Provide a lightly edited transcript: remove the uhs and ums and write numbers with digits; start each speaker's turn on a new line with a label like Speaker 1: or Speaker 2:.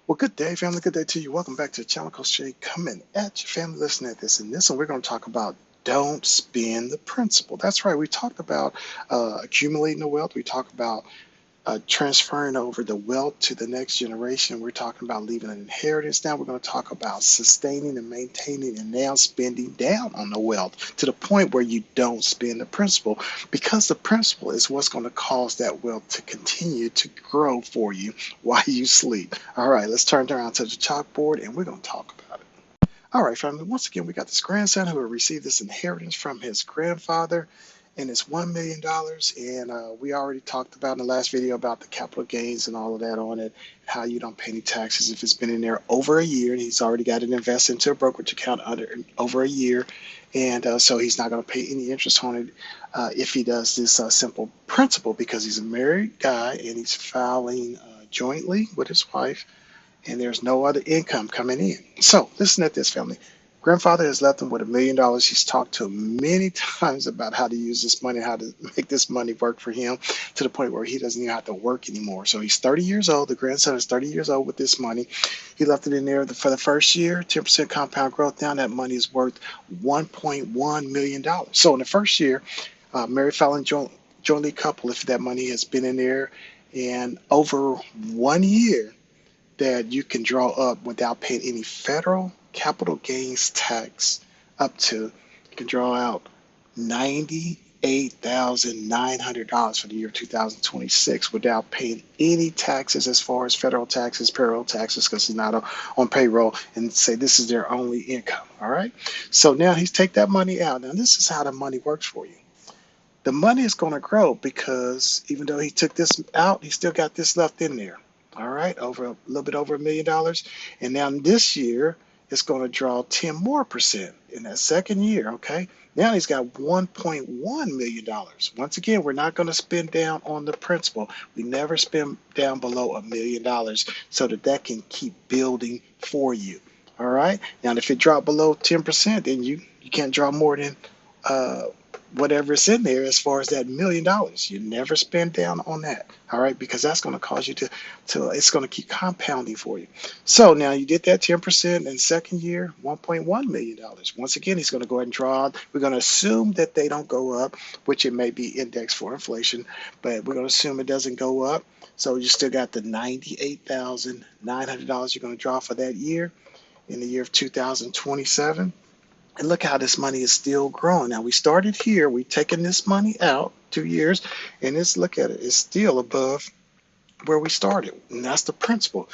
Speaker 1: Well, good day, family. Good day to you. Welcome back to the channel. Coach Jay coming at you, family. Listen at this. In this one, we're going to talk about don't spend the principal. That's right. We talked about accumulating the wealth. We talked about transferring over the wealth to the next generation. We're talking about leaving an inheritance. Now we're going to talk about sustaining and maintaining and now spending down on the wealth to the point where you don't spend the principal, because the principal is what's going to cause that wealth to continue to grow for you while you sleep. All right, let's turn around to the chalkboard and we're going to talk about it. All right, family. Once again, we got this grandson who will receive this inheritance from his grandfather, and it's $1 million. And we already talked about in the last video about the capital gains and all of that on it, how you don't pay any taxes if it's been in there over a year, and he's already got it invested into a brokerage account under over a year, and so he's not going to pay any interest on it if he does this simple principle, because he's a married guy and he's filing jointly with his wife, and there's no other income coming in. So listen at this, family. Grandfather has left him with $1 million. He's talked to him many times about how to use this money, how to make this money work for him, to the point where he doesn't even have to work anymore. So he's 30 years old. The grandson is 30 years old with this money. He left it in there for the first year, 10% compound growth. Now that money is worth $1.1 million. So in the first year, married filing jointly couple, if that money has been in there and over 1 year, that you can draw up without paying any federal capital gains tax, up to you can draw out $98,900 for the year 2026 without paying any taxes as far as federal taxes, payroll taxes, because he's not on payroll, and say this is their only income. All right. So now he's take that money out. Now this is how the money works for you. The money is going to grow because even though he took this out, he still got this left in there. All right, over a little bit over $1 million. And now this year, it's going to draw 10 more percent in that second year. Okay, now he's got $1.1 million. Once again, we're not going to spend down on the principal. We never spend down below $1 million, so that can keep building for you. All right, now if it dropped below 10%, then you can't draw more than uh, whatever's in there as far as that $1 million. You never spend down on that. All right, because that's going to cause you to it's going to keep compounding for you. So now you did that 10% in second year, $1.1 million. Once again, he's going to go ahead and draw. We're going to assume that they don't go up, which it may be indexed for inflation, but we're going to assume it doesn't go up. So you still got the $98,900 you're going to draw for that year in the year of 2027. And look how this money is still growing. Now we started here, we taken this money out 2 years, and look at it, it's still above where we started, and that's the principle.